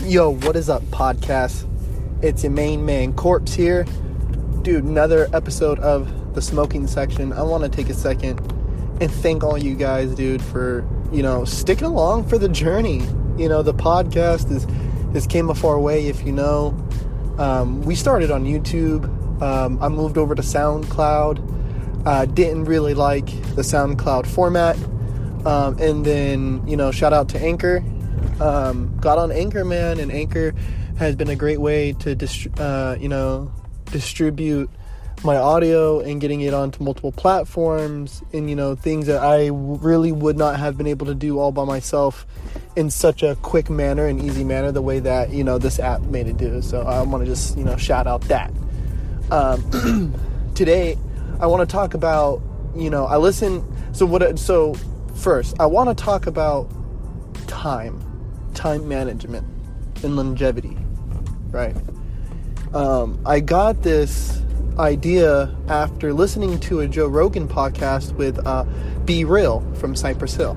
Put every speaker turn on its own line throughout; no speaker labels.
Yo, what is up, podcast? It's your main man, Corpse here. Dude, another episode of the smoking section. I want to take a second and thank all you guys, dude, for, sticking along for the journey. The podcast has came a far way, if you know. We started on YouTube. I moved over to SoundCloud. Didn't really like the SoundCloud format. And then, shout out to Anchor. Got on Anchor, man, and Anchor has been a great way to distribute my audio and getting it onto multiple platforms and, things that I really would not have been able to do all by myself in such a quick manner and easy manner, the way that, this app made it do. So I want to just, shout out that. Today, I want to talk about, so first, I want to talk about time management and longevity, right? I got this idea after listening to a Joe Rogan podcast with Be Real from Cypress Hill.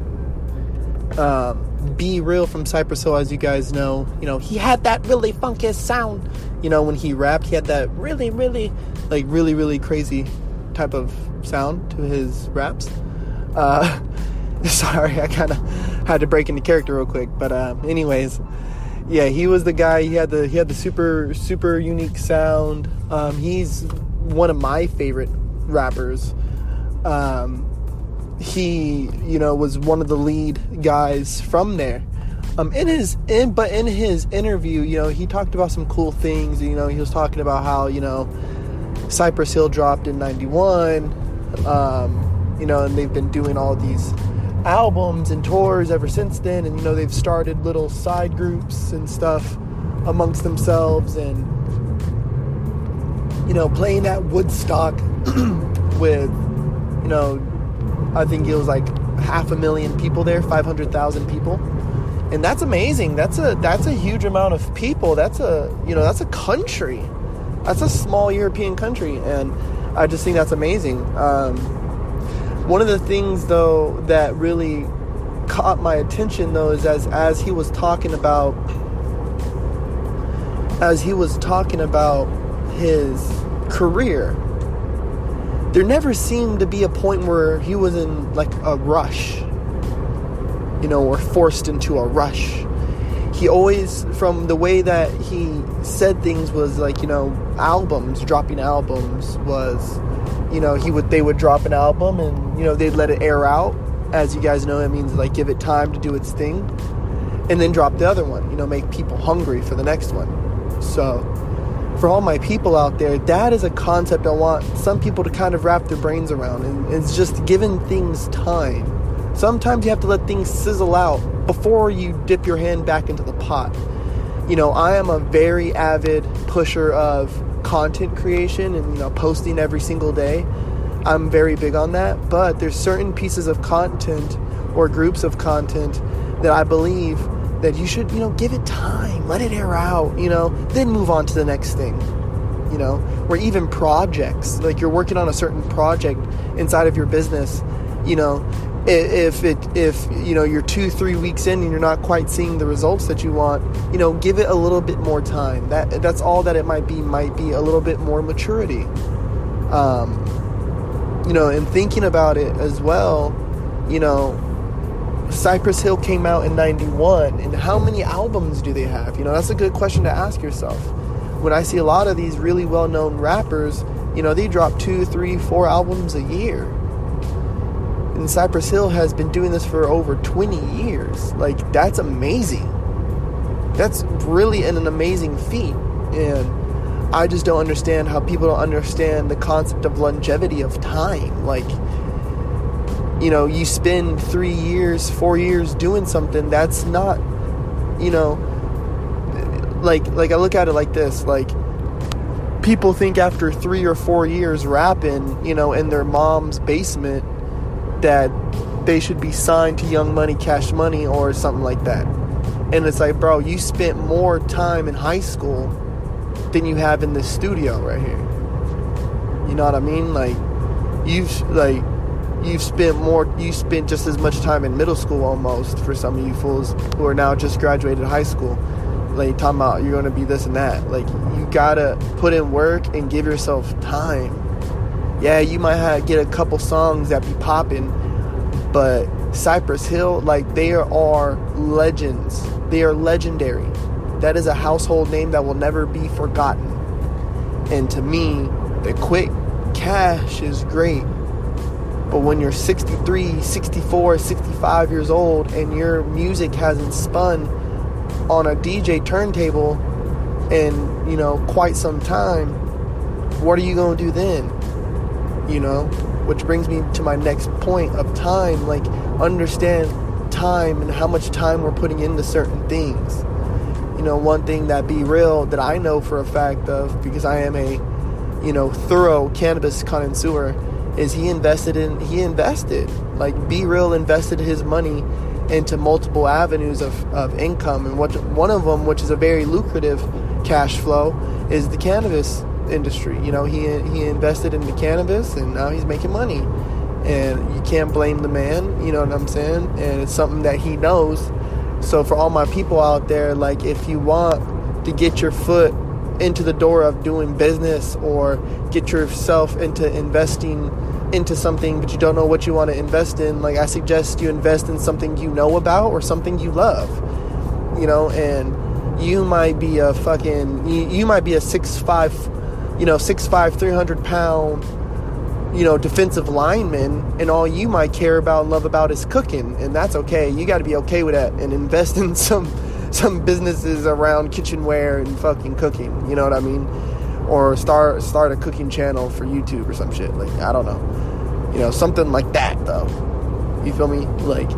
Be Real from Cypress Hill, as you guys know, he had that really funky sound. When he rapped, he had that really, really crazy type of sound to his raps. Sorry, I kind of had to break into character real quick, but anyways, yeah, he was the guy. He had the super unique sound. He's one of my favorite rappers. He was one of the lead guys from there. In his interview, he talked about some cool things. He was talking about how Cypress Hill dropped in '91. And they've been doing all these albums and tours ever since then, and they've started little side groups and stuff amongst themselves, and playing at Woodstock with I think it was like 500,000 people there, 500,000 people, and that's amazing. That's a huge amount of people. That's a country. That's a small European country, and I just think that's amazing. One of the things, though, that really caught my attention, though, is as he was talking about his career, there never seemed to be a point where he was in like a rush, or forced into a rush. He always, from the way that he said things, was like, dropping albums was, they would drop an album and, they'd let it air out. As you guys know, it means like give it time to do its thing, and then drop the other one, make people hungry for the next one. So for all my people out there, that is a concept I want some people to kind of wrap their brains around, and it's just giving things time. Sometimes you have to let things sizzle out before you dip your hand back into the pot. I am a very avid pusher of content creation and, posting every single day. I'm very big on that, but there's certain pieces of content or groups of content that I believe that you should, give it time, let it air out, then move on to the next thing, or even projects, like you're working on a certain project inside of your business, if you're 2-3 weeks in and you're not quite seeing the results that you want, give it a little bit more time. That's all that it might be a little bit more maturity. And thinking about it as well, Cypress Hill came out in '91, and how many albums do they have? That's a good question to ask yourself. When I see a lot of these really well-known rappers, they drop 2, 3, 4 albums a year. And Cypress Hill has been doing this for over 20 years. Like, that's amazing. That's really an amazing feat. And I just don't understand how people don't understand the concept of longevity of time. Like, you spend 3 years, 4 years doing something that's not, like I look at it like this, like, people think after 3 or 4 years rapping, in their mom's basement, that they should be signed to Young Money, Cash Money, or something like that. And it's like, bro, you spent more time in high school than you have in this studio right here. You know what I mean? Like, you've spent just as much time in middle school almost, for some of you fools who are now just graduated high school. like talking about you're going to be this and that. Like, you gotta put in work and give yourself time. Yeah, you might get a couple songs that be popping, but Cypress Hill, like, they are legends. They are legendary. That is a household name that will never be forgotten. And to me, the quick cash is great. But when you're 63, 64, 65 years old and your music hasn't spun on a DJ turntable in, quite some time, what are you going to do then? Which brings me to my next point of time. Like, understand time and how much time we're putting into certain things. One thing that Be Real, that I know for a fact of, because I am a, thorough cannabis connoisseur, is he invested. Like, Be Real invested his money into multiple avenues of income. And one of them, which is a very lucrative cash flow, is the cannabis industry. He invested into cannabis, and now he's making money. And you can't blame the man, you know what I'm saying? And it's something that he knows. So for all my people out there, like, if you want to get your foot into the door of doing business, or get yourself into investing into something but you don't know what you want to invest in, like, I suggest you invest in something you know about or something you love. And you might be a 6'5", 300 pound, defensive lineman, and all you might care about and love about is cooking, and that's okay. You got to be okay with that and invest in some businesses around kitchenware and fucking cooking, you know what I mean? Or start a cooking channel for YouTube or some shit. Like, I don't know. Something like that, though. You feel me? Like,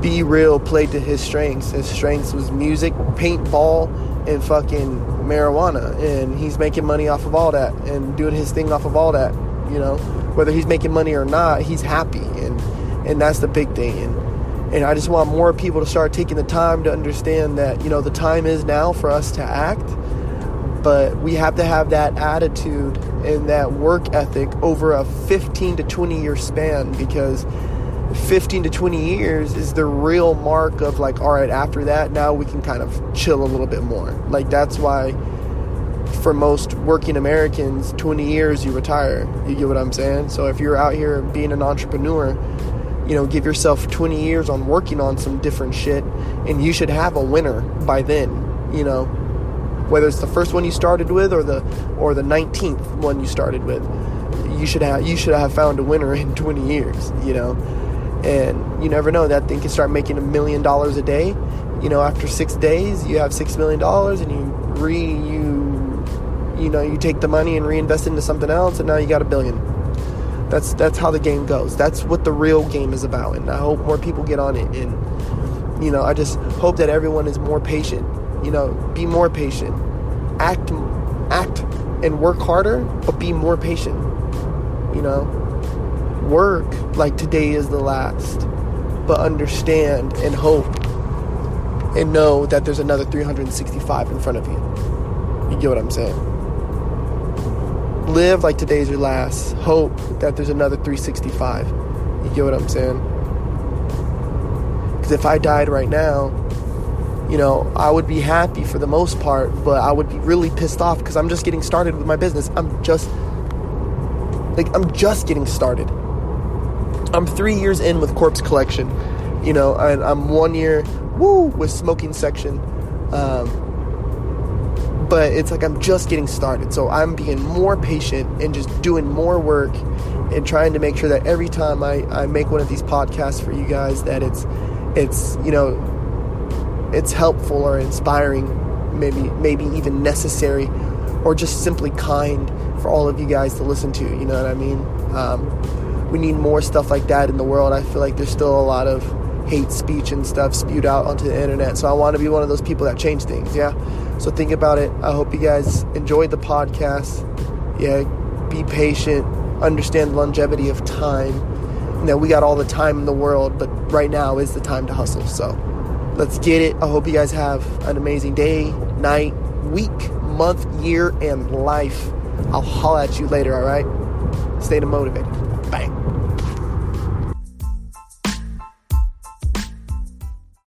Be Real played to his strengths. His strengths was music, paintball, and fucking marijuana. And he's making money off of all that and doing his thing off of all that. Whether he's making money or not, he's happy. And that's the big thing. And I just want more people to start taking the time to understand that, the time is now for us to act. But we have to have that attitude and that work ethic over a 15 to 20 year span, because 15 to 20 years is the real mark of, like, all right, after that, now we can kind of chill a little bit more. Like, that's why for most working Americans, 20 years you retire. You get what I'm saying? So if you're out here being an entrepreneur, give yourself 20 years on working on some different shit, and you should have a winner by then, whether it's the first one you started with or the 19th one you started with. You should have found a winner in 20 years, And you never know, that thing can start making $1 million a day. After 6 days, you have $6 million, and you take the money and reinvest it into something else, and now you got $1 billion. That's how the game goes. That's what the real game is about, and I hope more people get on it. And I just hope that everyone is more patient. Be more patient. Act and work harder, but be more patient. Work like today is the last, but understand and hope and know that there's another 365 in front of you. You get what I'm saying? Live like today's your last. Hope that there's another 365. You get what I'm saying? Because if I died right now, I would be happy for the most part, but I would be really pissed off because I'm just getting started with my business. I'm just getting started. I'm 3 years in with Corpse Collection, and I'm 1 year, with Smoking Section. But it's like I'm just getting started. So I'm being more patient and just doing more work and trying to make sure that every time I make one of these podcasts for you guys, that it's helpful or inspiring, maybe even necessary, or just simply kind for all of you guys to listen to. You know what I mean? We need more stuff like that in the world. I feel like there's still a lot of hate speech and stuff spewed out onto the internet. So I want to be one of those people that change things. Yeah. So think about it. I hope you guys enjoyed the podcast. Yeah. Be patient. Understand the longevity of time. We got all the time in the world, but right now is the time to hustle. So let's get it. I hope you guys have an amazing day, night, week, month, year, and life. I'll holler at you later, all right? Stay motivated.